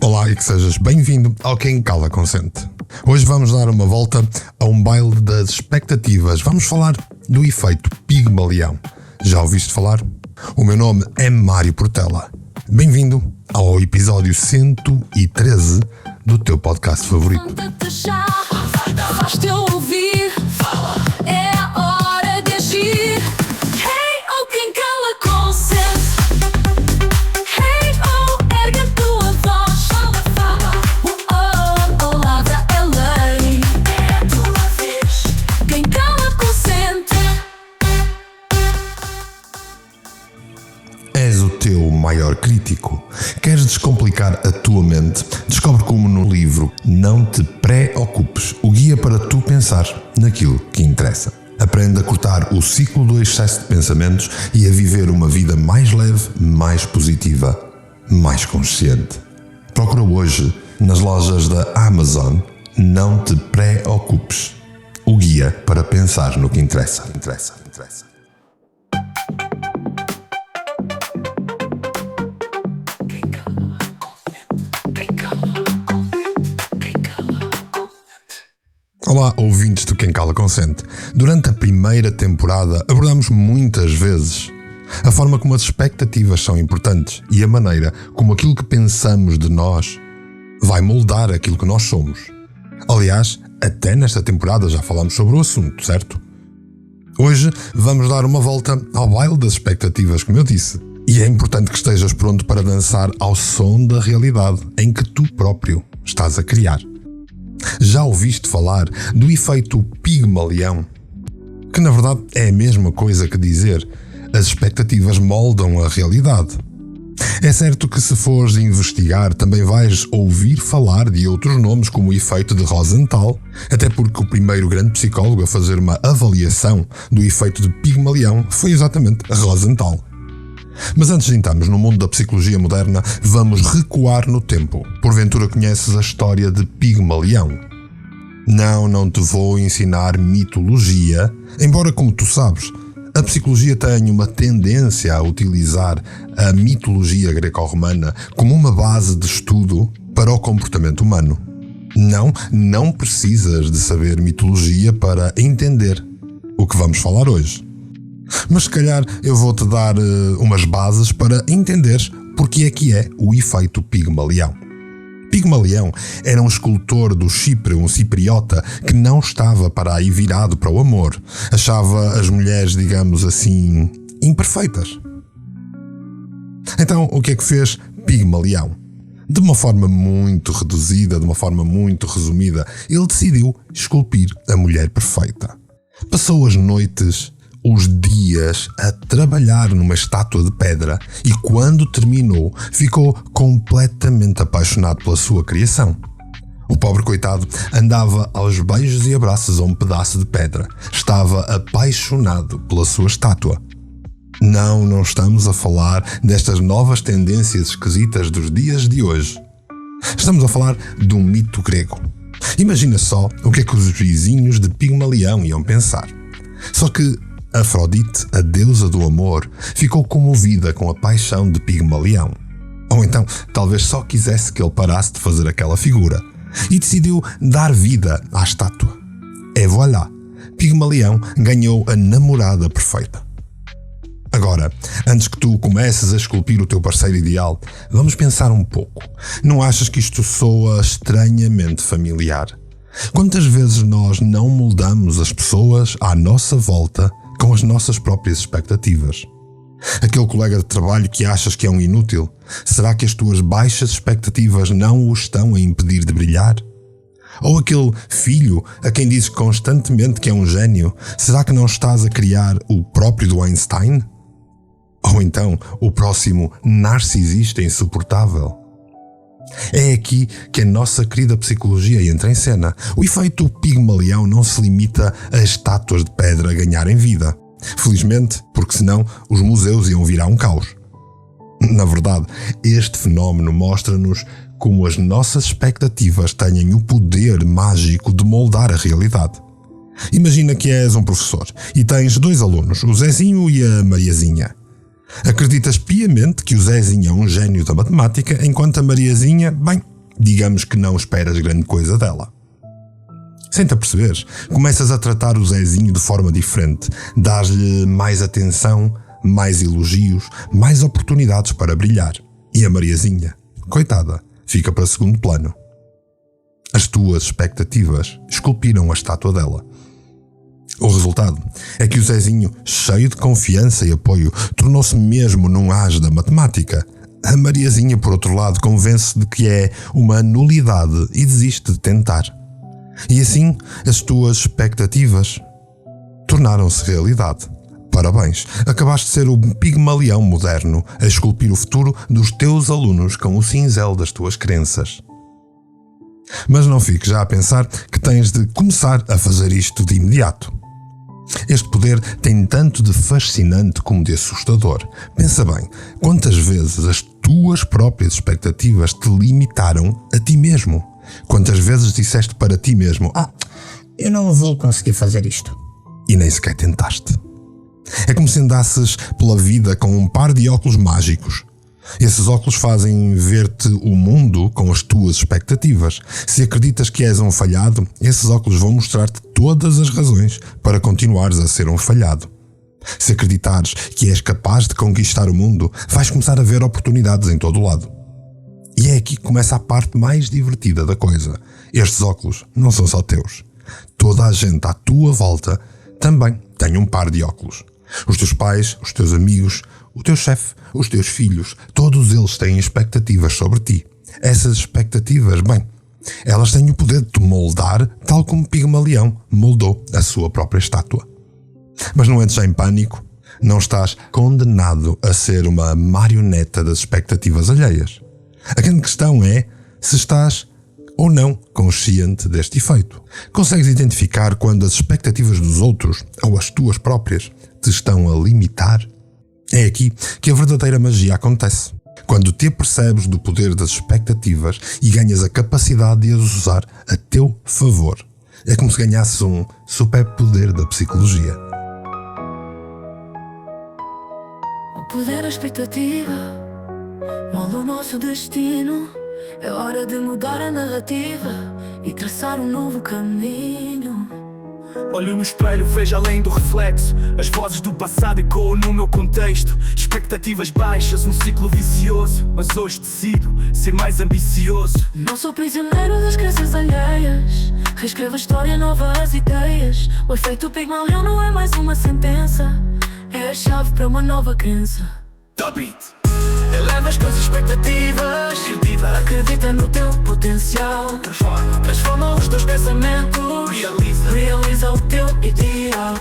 Olá e que sejas bem-vindo ao Quem Cala Consente. Hoje vamos dar uma volta a um baile das expectativas. Vamos falar do efeito Pigmalião. Já ouviste falar? O meu nome é Mário Portela. Bem-vindo ao episódio 113 do teu podcast favorito. És o teu maior crítico. Queres descomplicar a tua mente? Descobre como no livro Não Te Preocupes, o guia para tu pensar naquilo que interessa. Aprende a cortar o ciclo do excesso de pensamentos e a viver uma vida mais leve, mais positiva, mais consciente. Procura hoje nas lojas da Amazon Não Te Preocupes, o guia para pensar no que interessa. Olá, ouvintes do Quem Cala Consente. Durante a primeira temporada abordamos muitas vezes a forma como as expectativas são importantes e a maneira como aquilo que pensamos de nós vai moldar aquilo que nós somos. Aliás, até nesta temporada já falámos sobre o assunto, certo? Hoje vamos dar uma volta ao baile das expectativas, como eu disse. E é importante que estejas pronto para dançar ao som da realidade em que tu próprio estás a criar. Já ouviste falar do efeito Pigmalião? Que na verdade é a mesma coisa que dizer as expectativas moldam a realidade. É certo que se fores investigar também vais ouvir falar de outros nomes como o efeito de Rosenthal, até porque o primeiro grande psicólogo a fazer uma avaliação do efeito de Pigmalião foi exatamente Rosenthal. Mas antes de entrarmos no mundo da psicologia moderna, vamos recuar no tempo. Porventura conheces a história de Pigmalião? Não te vou ensinar mitologia, embora, como tu sabes, a psicologia tem uma tendência a utilizar a mitologia greco-romana como uma base de estudo para o comportamento humano. Não precisas de saber mitologia para entender o que vamos falar hoje. Mas se calhar eu vou-te dar umas bases para entenderes porque é o efeito Pigmalião. Pigmalião era um escultor do Chipre, um cipriota, que não estava para aí virado para o amor. Achava as mulheres, digamos assim, imperfeitas. Então, o que é que fez Pigmalião? De uma forma muito reduzida, de uma forma muito resumida, ele decidiu esculpir a mulher perfeita. Passou as noites, os dias a trabalhar numa estátua de pedra e quando terminou ficou completamente apaixonado pela sua criação. O pobre coitado andava aos beijos e abraços a um pedaço de pedra. Estava apaixonado pela sua estátua. Não estamos a falar destas novas tendências esquisitas dos dias de hoje. Estamos a falar de um mito grego. Imagina só o que é que os vizinhos de Pigmalião iam pensar. Só que Afrodite, a deusa do amor, ficou comovida com a paixão de Pigmalião. Ou então, talvez só quisesse que ele parasse de fazer aquela figura e decidiu dar vida à estátua. Et voilà, Pigmalião ganhou a namorada perfeita. Agora, antes que tu comeces a esculpir o teu parceiro ideal, vamos pensar um pouco. Não achas que isto soa estranhamente familiar? Quantas vezes nós não moldamos as pessoas à nossa volta com as nossas próprias expectativas? Aquele colega de trabalho que achas que é um inútil, será que as tuas baixas expectativas não o estão a impedir de brilhar? Ou aquele filho a quem dizes constantemente que é um gênio, será que não estás a criar o próprio do Einstein? Ou então o próximo narcisista insuportável? É aqui que a nossa querida psicologia entra em cena. O efeito Pigmalião não se limita a estátuas de pedra ganharem vida. Felizmente, porque senão os museus iam virar um caos. Na verdade, este fenómeno mostra-nos como as nossas expectativas têm o poder mágico de moldar a realidade. Imagina que és um professor e tens 2 alunos, o Zezinho e a Mariazinha. Acreditas piamente que o Zezinho é um gênio da matemática, enquanto a Mariazinha, bem, digamos que não esperas grande coisa dela. Sem te aperceberes, começas a tratar o Zezinho de forma diferente, dás-lhe mais atenção, mais elogios, mais oportunidades para brilhar. E a Mariazinha, coitada, fica para segundo plano. As tuas expectativas esculpiram a estátua dela. O resultado é que o Zezinho, cheio de confiança e apoio, tornou-se mesmo num as da matemática. A Mariazinha, por outro lado, convence de que é uma nulidade e desiste de tentar. E assim, as tuas expectativas tornaram-se realidade. Parabéns, acabaste de ser o Pigmalião moderno a esculpir o futuro dos teus alunos com o cinzel das tuas crenças. Mas não fiques já a pensar que tens de começar a fazer isto de imediato. Este poder tem tanto de fascinante como de assustador. Pensa bem, quantas vezes as tuas próprias expectativas te limitaram a ti mesmo? Quantas vezes disseste para ti mesmo: eu não vou conseguir fazer isto. E nem sequer tentaste. É como se andasses pela vida com um par de óculos mágicos. Esses óculos fazem ver-te o mundo com as tuas expectativas. Se acreditas que és um falhado, esses óculos vão mostrar-te todas as razões para continuares a ser um falhado. Se acreditares que és capaz de conquistar o mundo, vais começar a ver oportunidades em todo o lado. E é aqui que começa a parte mais divertida da coisa. Estes óculos não são só teus. Toda a gente à tua volta também tem um par de óculos. Os teus pais, os teus amigos, o teu chefe, os teus filhos, todos eles têm expectativas sobre ti. Essas expectativas, bem, elas têm o poder de te moldar, tal como Pigmalião moldou a sua própria estátua. Mas não entres em pânico, não estás condenado a ser uma marioneta das expectativas alheias. A grande questão é se estás ou não consciente deste efeito. Consegues identificar quando as expectativas dos outros, ou as tuas próprias, te estão a limitar? É aqui que a verdadeira magia acontece. Quando te apercebes do poder das expectativas e ganhas a capacidade de as usar a teu favor. É como se ganhasses um superpoder da psicologia. O poder da expectativa molda o nosso destino. É hora de mudar a narrativa e traçar um novo caminho. Olho no espelho, vejo além do reflexo, as vozes do passado ecoam no meu contexto. Expectativas baixas, um ciclo vicioso, mas hoje decido ser mais ambicioso. Não sou prisioneiro das crenças alheias, reescrevo a história, novas ideias. O efeito Pigmalião não é mais uma sentença, é a chave para uma nova crença. The Beat. Eleva as tuas expectativas, acredita no teu potencial, transforma os teus pensamentos, realiza o teu ideal.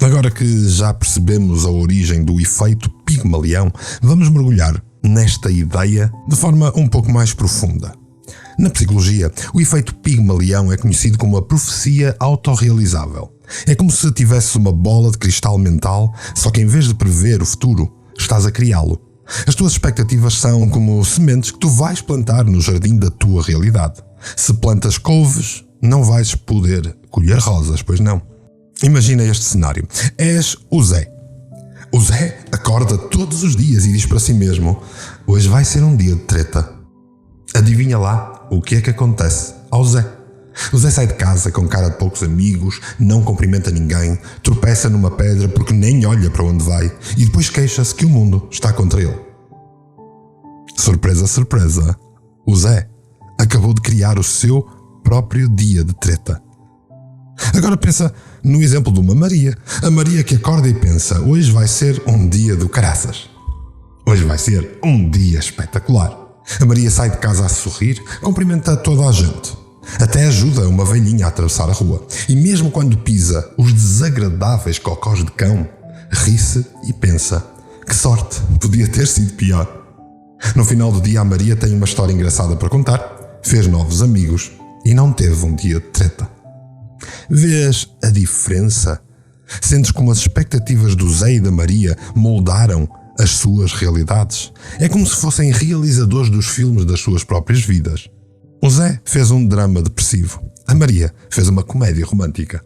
Agora que já percebemos a origem do efeito Pigmalião, vamos mergulhar nesta ideia de forma um pouco mais profunda. Na psicologia, o efeito Pigmalião é conhecido como a profecia autorrealizável. É como se tivesses uma bola de cristal mental, só que em vez de prever o futuro, estás a criá-lo. As tuas expectativas são como sementes que tu vais plantar no jardim da tua realidade. Se plantas couves, não vais poder colher rosas, pois não. Imagina este cenário. És o Zé. O Zé acorda todos os dias e diz para si mesmo: hoje vai ser um dia de treta. Adivinha lá o que é que acontece ao Zé. O Zé sai de casa com cara de poucos amigos, não cumprimenta ninguém, tropeça numa pedra porque nem olha para onde vai e depois queixa-se que o mundo está contra ele. Surpresa, surpresa, o Zé acabou de criar o seu próprio dia de treta. Agora pensa no exemplo de uma Maria. A Maria que acorda e pensa: hoje vai ser um dia do caraças. Hoje vai ser um dia espetacular. A Maria sai de casa a sorrir, cumprimenta toda a gente. Até ajuda uma velhinha a atravessar a rua. E mesmo quando pisa os desagradáveis cocós de cão, ri-se e pensa: que sorte, podia ter sido pior. No final do dia, a Maria tem uma história engraçada para contar, fez novos amigos e não teve um dia de treta. Vês a diferença? Sentes como as expectativas do Zé e da Maria moldaram as suas realidades? É como se fossem realizadores dos filmes das suas próprias vidas. O Zé fez um drama depressivo. A Maria fez uma comédia romântica.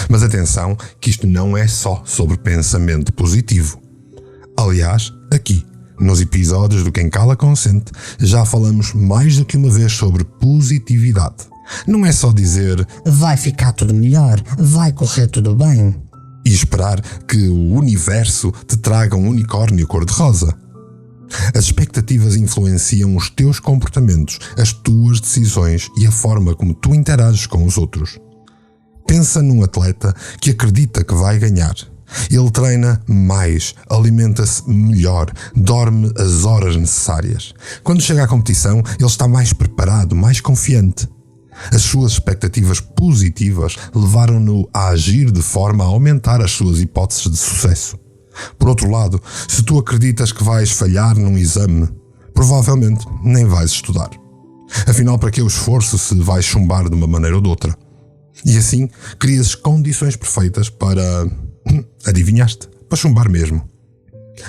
Mas atenção, que isto não é só sobre pensamento positivo. Aliás, aqui, nos episódios do Quem Cala Consente, já falamos mais do que uma vez sobre positividade. Não é só dizer Vai ficar tudo melhor, vai correr tudo bem. e esperar que o universo te traga um unicórnio cor-de-rosa. As expectativas influenciam os teus comportamentos, as tuas decisões e a forma como tu interages com os outros. Pensa num atleta que acredita que vai ganhar. Ele treina mais, alimenta-se melhor, dorme as horas necessárias. Quando chega à competição, ele está mais preparado, mais confiante. As suas expectativas positivas levaram-no a agir de forma a aumentar as suas hipóteses de sucesso. Por outro lado, se tu acreditas que vais falhar num exame, provavelmente nem vais estudar. Afinal, para que o esforço se vais chumbar de uma maneira ou de outra? E assim, crias condições perfeitas para... adivinhaste? Para chumbar mesmo.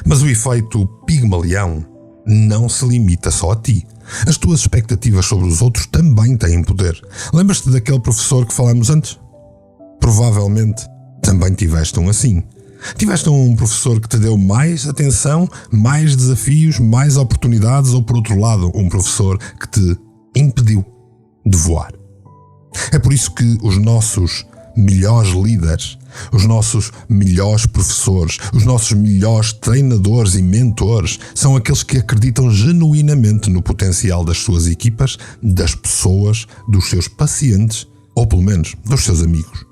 Mas o efeito Pigmalião não se limita só a ti. As tuas expectativas sobre os outros também têm poder. Lembras-te daquele professor que falámos antes? Provavelmente também tiveste um assim. Tiveste um professor que te deu mais atenção, mais desafios, mais oportunidades, ou por outro lado, um professor que te impediu de voar. É por isso que os nossos melhores líderes, os nossos melhores professores, os nossos melhores treinadores e mentores são aqueles que acreditam genuinamente no potencial das suas equipas, das pessoas, dos seus pacientes ou pelo menos dos seus amigos.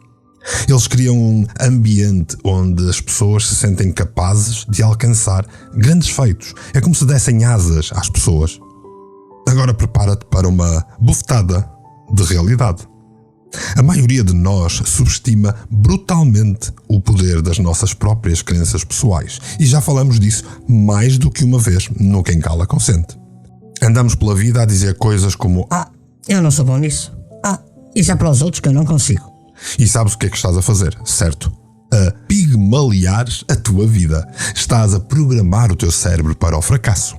Eles criam um ambiente onde as pessoas se sentem capazes de alcançar grandes feitos. É como se dessem asas às pessoas. Agora prepara-te para uma bufetada de realidade. A maioria de nós subestima brutalmente o poder das nossas próprias crenças pessoais. E já falamos disso mais do que uma vez no Quem Cala Consente. Andamos pela vida a dizer coisas como Eu não sou bom nisso. Isso é para os outros que eu não consigo. E sabes o que é que estás a fazer, certo? A pigmaliares a tua vida. Estás a programar o teu cérebro para o fracasso.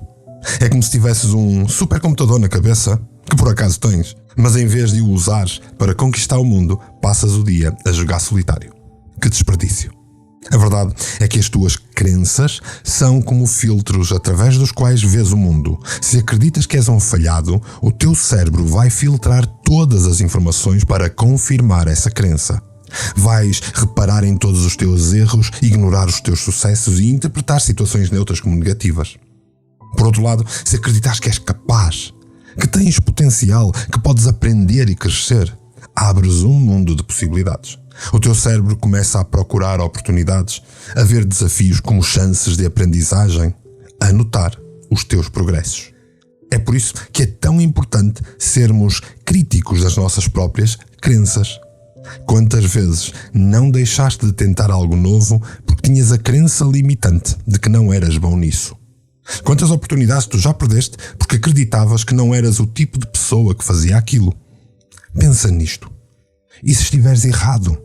É como se tivesses um supercomputador na cabeça, que por acaso tens, mas em vez de o usares para conquistar o mundo, passas o dia a jogar solitário. Que desperdício. A verdade é que as tuas crenças são como filtros através dos quais vês o mundo. Se acreditas que és um falhado, o teu cérebro vai filtrar todas as informações para confirmar essa crença. Vais reparar em todos os teus erros, ignorar os teus sucessos e interpretar situações neutras como negativas. Por outro lado, se acreditas que és capaz, que tens potencial, que podes aprender e crescer, abres um mundo de possibilidades. O teu cérebro começa a procurar oportunidades, a ver desafios como chances de aprendizagem, a notar os teus progressos. É por isso que é tão importante sermos críticos das nossas próprias crenças. Quantas vezes não deixaste de tentar algo novo porque tinhas a crença limitante de que não eras bom nisso? Quantas oportunidades tu já perdeste porque acreditavas que não eras o tipo de pessoa que fazia aquilo? Pensa nisto. E se estiveres errado?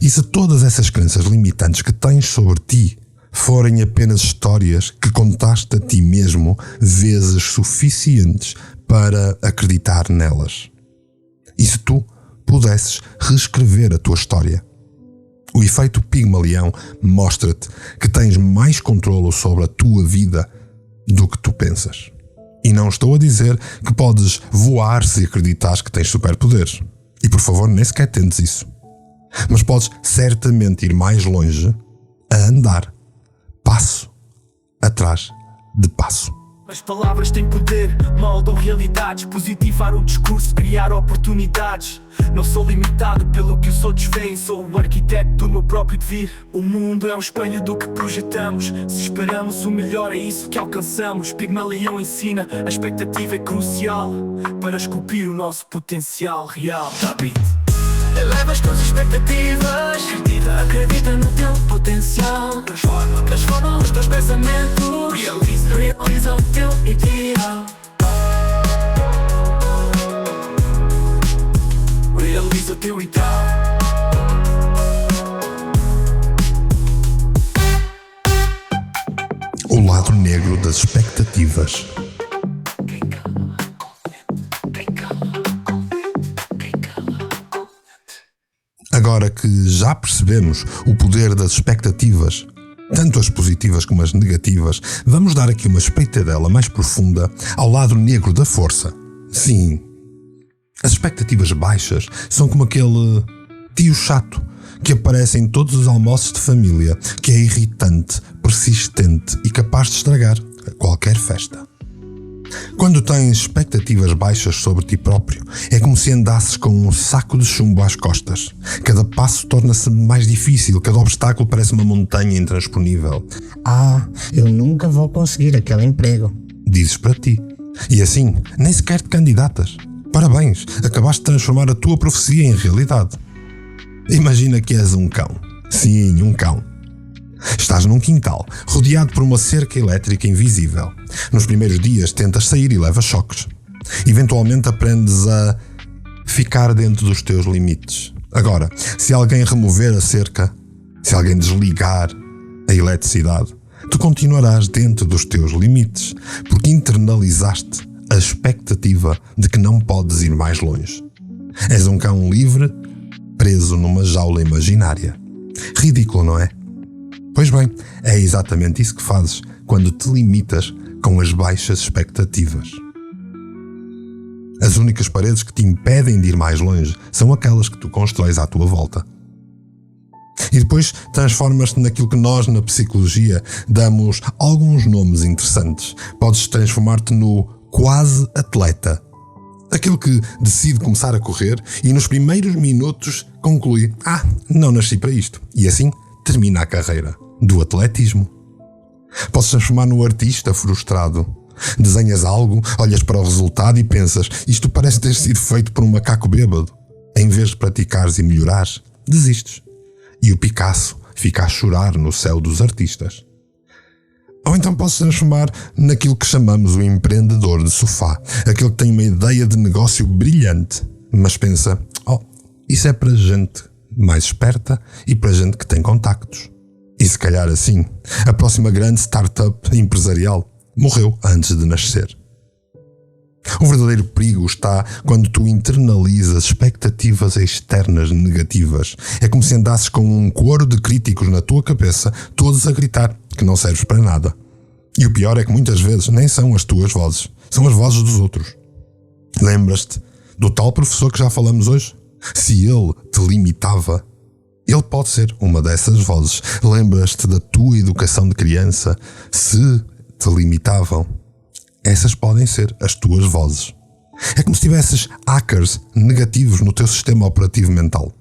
E se todas essas crenças limitantes que tens sobre ti forem apenas histórias que contaste a ti mesmo vezes suficientes para acreditar nelas? E se tu pudesses reescrever a tua história? O efeito Pigmalião mostra-te que tens mais controlo sobre a tua vida do que tu pensas. E não estou a dizer que podes voar se acreditares que tens superpoderes. E por favor, nem sequer tentes isso. Mas podes certamente ir mais longe a andar, passo atrás de passo. As palavras têm poder, moldam realidades, positivar o discurso, criar oportunidades. Não sou limitado pelo que os outros veem, sou o arquiteto do meu próprio devir. O mundo é um espelho do que projetamos. Se esperamos o melhor, é isso que alcançamos. Pigmalião ensina, a expectativa é crucial para esculpir o nosso potencial real. Eleva as tuas expectativas, acredita no teu potencial. Transforma os teus pensamentos, realiza o teu ideal. Realiza o teu ideal. O lado negro das expectativas. Agora que já percebemos o poder das expectativas, tanto as positivas como as negativas, vamos dar aqui uma espreitadela mais profunda ao lado negro da força. Sim, as expectativas baixas são como aquele tio chato que aparece em todos os almoços de família, que é irritante, persistente e capaz de estragar qualquer festa. Quando tens expectativas baixas sobre ti próprio, é como se andasses com um saco de chumbo às costas. Cada passo torna-se mais difícil, cada obstáculo parece uma montanha intransponível. Eu nunca vou conseguir aquele emprego. Dizes para ti. E assim, nem sequer te candidatas. Parabéns, acabaste de transformar a tua profecia em realidade. Imagina que és um cão. Sim, um cão. Estás num quintal, rodeado por uma cerca elétrica invisível. Nos primeiros dias tentas sair e levas choques. Eventualmente aprendes a ficar dentro dos teus limites. Agora, se alguém remover a cerca, se alguém desligar a eletricidade, tu continuarás dentro dos teus limites, porque internalizaste a expectativa de que não podes ir mais longe. És um cão livre, preso numa jaula imaginária. Ridículo, não é? Pois bem, é exatamente isso que fazes quando te limitas com as baixas expectativas. As únicas paredes que te impedem de ir mais longe são aquelas que tu constróis à tua volta. E depois transformas-te naquilo que nós, na psicologia, damos alguns nomes interessantes. Podes transformar-te no quase atleta. Aquele que decide começar a correr e nos primeiros minutos conclui: não nasci para isto. E assim termina a carreira do atletismo. Podes transformar no artista frustrado. Desenhas algo, olhas para o resultado e pensas: isto parece ter sido feito por um macaco bêbado. Em vez de praticares e melhorares, desistes. E o Picasso fica a chorar no céu dos artistas. Ou então podes transformar naquilo que chamamos o empreendedor de sofá. Aquele que tem uma ideia de negócio brilhante, mas pensa: isso é para gente mais esperta e para gente que tem contactos. E se calhar assim, a próxima grande startup empresarial morreu antes de nascer. O verdadeiro perigo está quando tu internalizas expectativas externas negativas. É como se andasses com um coro de críticos na tua cabeça, todos a gritar que não serves para nada. E o pior é que muitas vezes nem são as tuas vozes, são as vozes dos outros. Lembras-te do tal professor que já falamos hoje? Se ele te limitava, ele pode ser uma dessas vozes. Lembras-te da tua educação de criança? Se te limitavam, essas podem ser as tuas vozes. É como se tivesses hackers negativos no teu sistema operativo mental.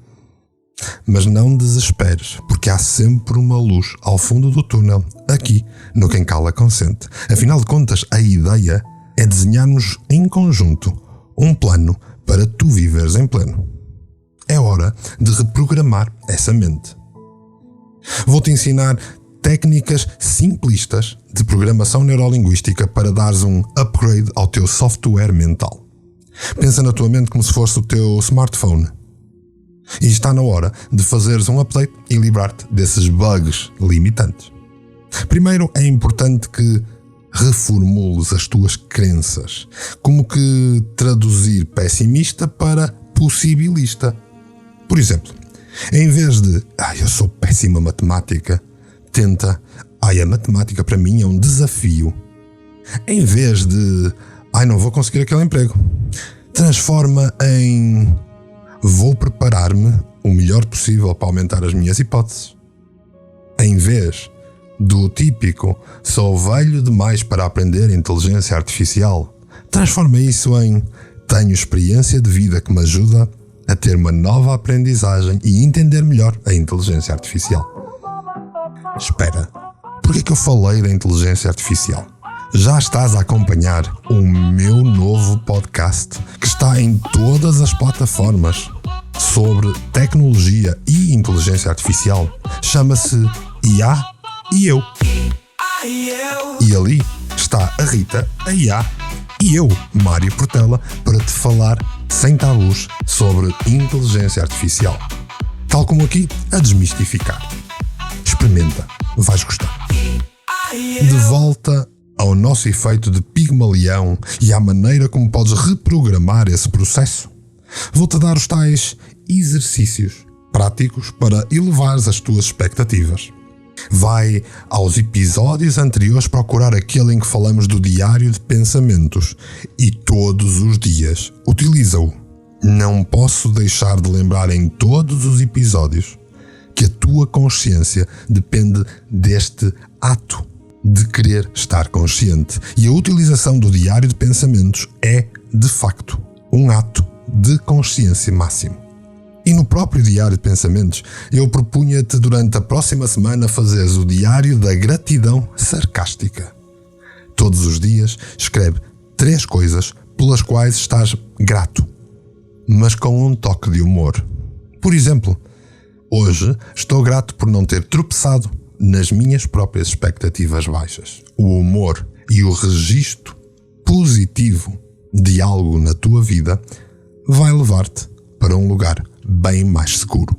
Mas não desesperes, porque há sempre uma luz ao fundo do túnel, aqui no Quem Cala Consente. Afinal de contas, a ideia é desenharmos em conjunto um plano para tu viveres em pleno. É hora de reprogramar essa mente. Vou-te ensinar técnicas simplistas de programação neurolinguística para dares um upgrade ao teu software mental. Pensa na tua mente como se fosse o teu smartphone. E está na hora de fazeres um update e livrar-te desses bugs limitantes. Primeiro é importante que reformules as tuas crenças. Como que traduzir pessimista para possibilista. Por exemplo, em vez de eu sou péssima matemática, tenta a matemática para mim é um desafio. Em vez de não vou conseguir aquele emprego, transforma em vou preparar-me o melhor possível para aumentar as minhas hipóteses. Em vez do típico sou velho demais para aprender inteligência artificial, transforma isso em tenho experiência de vida que me ajuda a ter uma nova aprendizagem e entender melhor a inteligência artificial. Espera, por que eu falei da inteligência artificial? Já estás a acompanhar o meu novo podcast que está em todas as plataformas sobre tecnologia e inteligência artificial. Chama-se IA e Eu. E ali está a Rita, a IA e eu, Mário Portela, para te falar sem tabus sobre inteligência artificial. Tal como aqui, a desmistificar. Experimenta, vais gostar. De volta ao nosso efeito de Pigmalião e à maneira como podes reprogramar esse processo, vou-te dar os tais exercícios práticos para elevares as tuas expectativas. Vai aos episódios anteriores procurar aquele em que falamos do diário de pensamentos e todos os dias utiliza-o. Não posso deixar de lembrar em todos os episódios que a tua consciência depende deste ato de querer estar consciente. E a utilização do diário de pensamentos é, de facto, um ato de consciência máximo. E no próprio diário de pensamentos, eu propunha-te durante a próxima semana fazeres o diário da gratidão sarcástica. Todos os dias escreve 3 coisas pelas quais estás grato, mas com um toque de humor. Por exemplo, hoje estou grato por não ter tropeçado nas minhas próprias expectativas baixas. O humor e o registro positivo de algo na tua vida vai levar-te para um lugar bem mais seguro.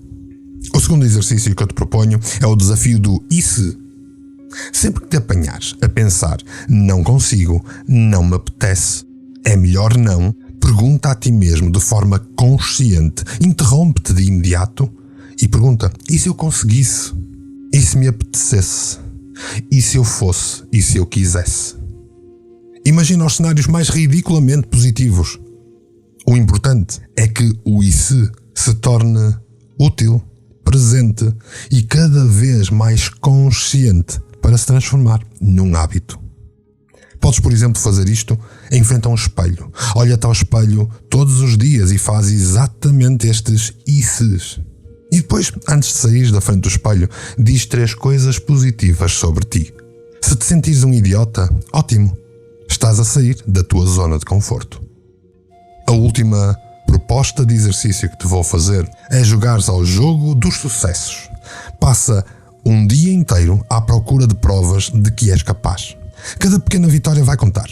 O segundo exercício que eu te proponho é o desafio do e se. Sempre que te apanhares a pensar não consigo, não me apetece, é melhor não, pergunta a ti mesmo de forma consciente, interrompe-te de imediato e pergunta: e se eu conseguisse? E se me apetecesse? E se eu fosse? E se eu quisesse? Imagina os cenários mais ridiculamente positivos. O importante é que o e se torne útil, presente e cada vez mais consciente para se transformar num hábito. Podes, por exemplo, fazer isto em frente a um espelho. Olha-te ao espelho todos os dias e faz exatamente estes e se's. E depois, antes de sair da frente do espelho, diz 3 coisas positivas sobre ti. Se te sentires um idiota, ótimo. Estás a sair da tua zona de conforto. A última proposta de exercício que te vou fazer é jogares ao jogo dos sucessos. Passa um dia inteiro à procura de provas de que és capaz. Cada pequena vitória vai contar.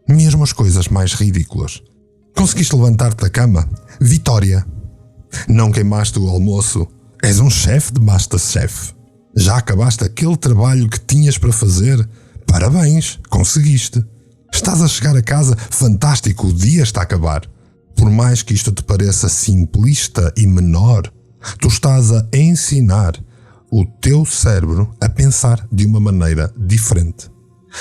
Mesmo as coisas mais ridículas. Conseguiste levantar-te da cama? Vitória. Não queimaste o almoço? És um chefe de Masterchef. Já acabaste aquele trabalho que tinhas para fazer? Parabéns, conseguiste. Estás a chegar a casa? Fantástico, o dia está a acabar. Por mais que isto te pareça simplista e menor, tu estás a ensinar o teu cérebro a pensar de uma maneira diferente.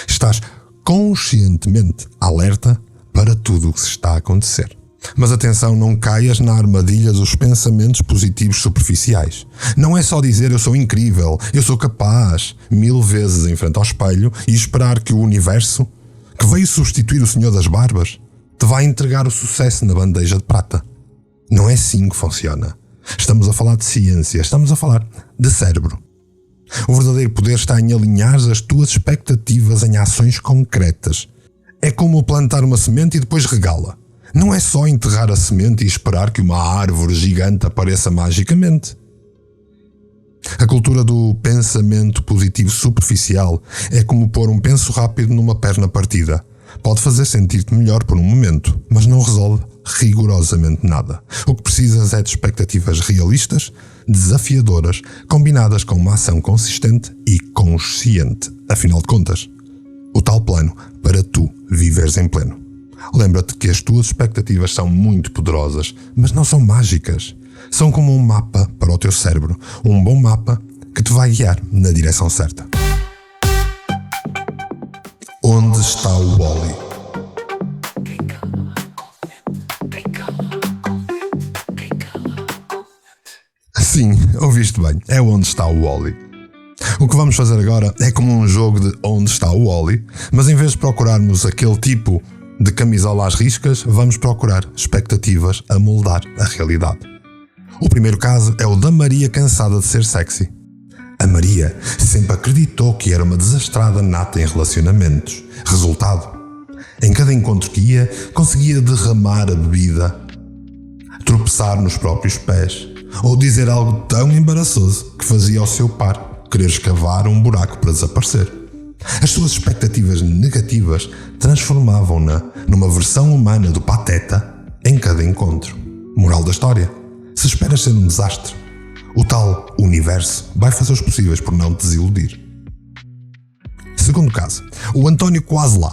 Estás conscientemente alerta para tudo o que se está a acontecer. Mas atenção, não caias na armadilha dos pensamentos positivos superficiais. Não é só dizer eu sou incrível, eu sou capaz, 1000 vezes em frente ao espelho e esperar que o universo, que veio substituir o Senhor das Barbas, te vai entregar o sucesso na bandeja de prata. Não é assim que funciona. Estamos a falar de ciência, estamos a falar de cérebro. O verdadeiro poder está em alinhar as tuas expectativas em ações concretas. É como plantar uma semente e depois regá-la. Não é só enterrar a semente e esperar que uma árvore gigante apareça magicamente. A cultura do pensamento positivo superficial é como pôr um penso rápido numa perna partida. Pode fazer sentir-te melhor por um momento, mas não resolve rigorosamente nada. O que precisas é de expectativas realistas, desafiadoras, combinadas com uma ação consistente e consciente. Afinal de contas, o tal plano para tu viveres em pleno. Lembra-te que as tuas expectativas são muito poderosas, mas não são mágicas. São como um mapa para o teu cérebro, um bom mapa que te vai guiar na direção certa. Onde está o Wall-E? Sim, ouviste bem, é onde está o Wall-E. O que vamos fazer agora é como um jogo de onde está o Wall-E, mas em vez de procurarmos aquele tipo de camisola às riscas, vamos procurar expectativas a moldar a realidade. O primeiro caso é o da Maria cansada de ser sexy. A Maria sempre acreditou que era uma desastrada nata em relacionamentos. Resultado, em cada encontro que ia, conseguia derramar a bebida, tropeçar nos próprios pés, ou dizer algo tão embaraçoso que fazia ao seu par querer escavar um buraco para desaparecer. As suas expectativas negativas transformavam-na numa versão humana do pateta em cada encontro. Moral da história: se esperas ser um desastre, o tal universo vai fazer os possíveis por não te desiludir. Segundo caso, o António quase lá.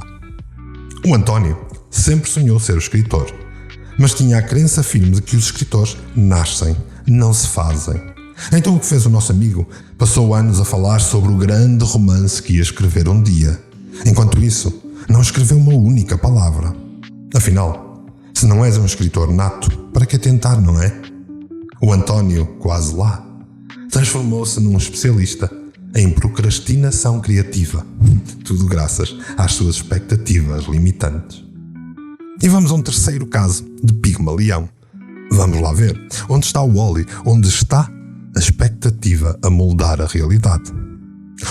O António sempre sonhou ser o escritor, mas tinha a crença firme de que os escritores nascem, não se fazem. Então o que fez o nosso amigo? Passou anos a falar sobre o grande romance que ia escrever um dia. Enquanto isso, não escreveu uma única palavra. Afinal, se não és um escritor nato, para que tentar, não é? O António, quase lá, transformou-se num especialista em procrastinação criativa. Tudo graças às suas expectativas limitantes. E vamos a um terceiro caso de Pigmalião. Vamos lá ver. Onde está o Wall-E? Onde está a expectativa a moldar a realidade?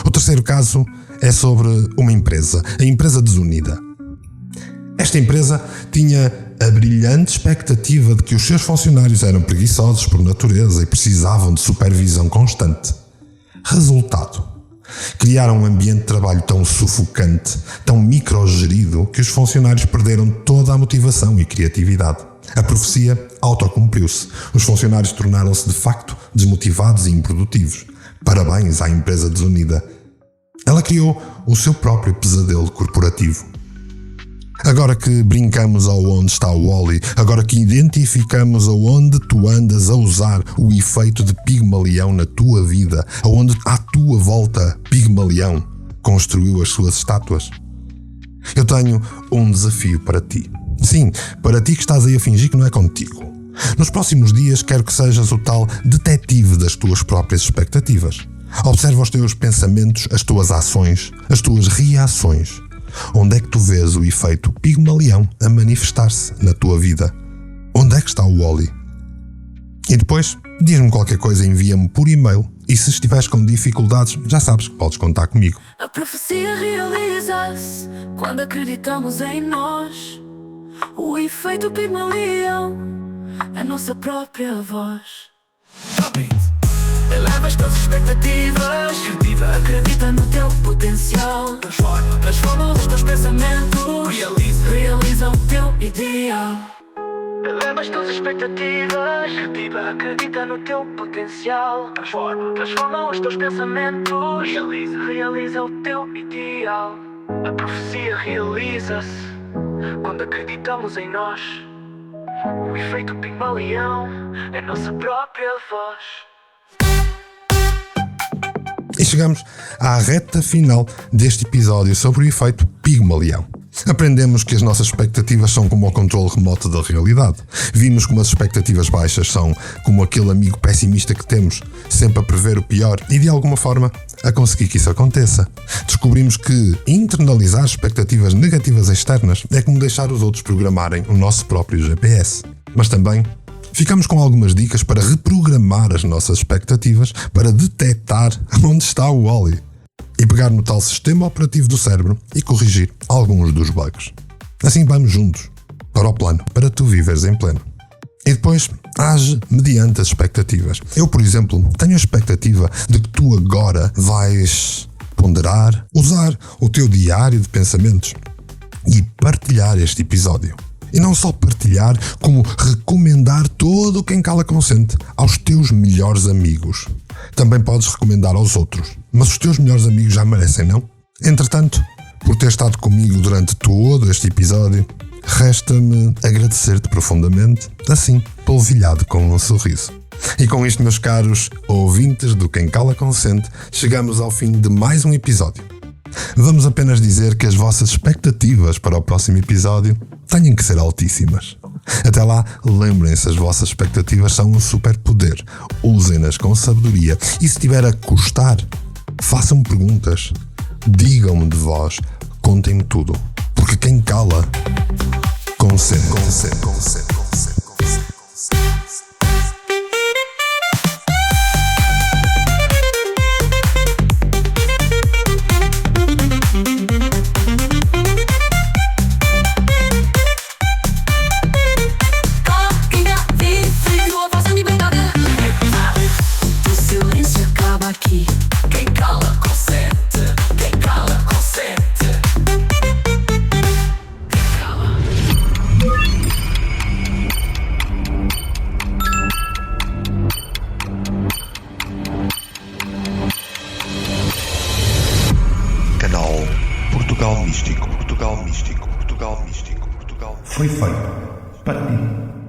O terceiro caso é sobre uma empresa, a empresa desunida. Esta empresa tinha a brilhante expectativa de que os seus funcionários eram preguiçosos por natureza e precisavam de supervisão constante. Resultado: criaram um ambiente de trabalho tão sufocante, tão microgerido, que os funcionários perderam toda a motivação e criatividade. A profecia autocumpriu-se. Os funcionários tornaram-se de facto desmotivados e improdutivos. Parabéns à empresa desunida. Ela criou o seu próprio pesadelo corporativo. Agora que brincamos ao onde está o Wall-E, agora que identificamos aonde tu andas a usar o efeito de Pigmalião na tua vida, aonde à tua volta Pigmalião construiu as suas estátuas, eu tenho um desafio para ti. Sim, para ti que estás aí a fingir que não é contigo. Nos próximos dias quero que sejas o tal detetive das tuas próprias expectativas. Observa os teus pensamentos, as tuas ações, as tuas reações. Onde é que tu vês o efeito Pigmalião a manifestar-se na tua vida? Onde é que está o Wall-E? E depois, diz-me qualquer coisa, envia-me por e-mail. E se estiveres com dificuldades, já sabes que podes contar comigo. A profecia realiza-se quando acreditamos em nós. O efeito Pigmalião, a nossa própria voz. Eleva as tuas expectativas, acredita no teu potencial. Transforma os teus pensamentos, realiza o teu ideal. Eleva as tuas expectativas, acredita no teu potencial. Transforma os teus pensamentos, realiza o teu ideal. A profecia realiza-se quando acreditamos em nós. O efeito Pigmalião é nossa própria voz. E chegamos à reta final deste episódio sobre o efeito Pigmalião. Aprendemos que as nossas expectativas são como o controle remoto da realidade. Vimos como as expectativas baixas são como aquele amigo pessimista que temos, sempre a prever o pior e, de alguma forma, a conseguir que isso aconteça. Descobrimos que internalizar expectativas negativas externas é como deixar os outros programarem o nosso próprio GPS. Mas também ficamos com algumas dicas para reprogramar as nossas expectativas para detectar onde está o Wall-E e pegar no tal sistema operativo do cérebro e corrigir alguns dos bugs. Assim vamos juntos para o plano, para tu viveres em pleno. E depois, age mediante as expectativas. Eu, por exemplo, tenho a expectativa de que tu agora vais ponderar, usar o teu diário de pensamentos e partilhar este episódio. E não só partilhar, como recomendar todo quem cala consente aos teus melhores amigos. Também podes recomendar aos outros, mas os teus melhores amigos já merecem, não? Entretanto, por ter estado comigo durante todo este episódio, resta-me agradecer-te profundamente, assim, polvilhado com um sorriso. E com isto, meus caros ouvintes do Quem Cala Consente, chegamos ao fim de mais um episódio. Vamos apenas dizer que as vossas expectativas para o próximo episódio têm que ser altíssimas. Até lá, lembrem-se, as vossas expectativas são um superpoder. Usem-nas com sabedoria. E se estiver a custar, façam-me perguntas. Digam-me de voz. Contem-me tudo. Porque quem cala, consente. Foi feito para ti.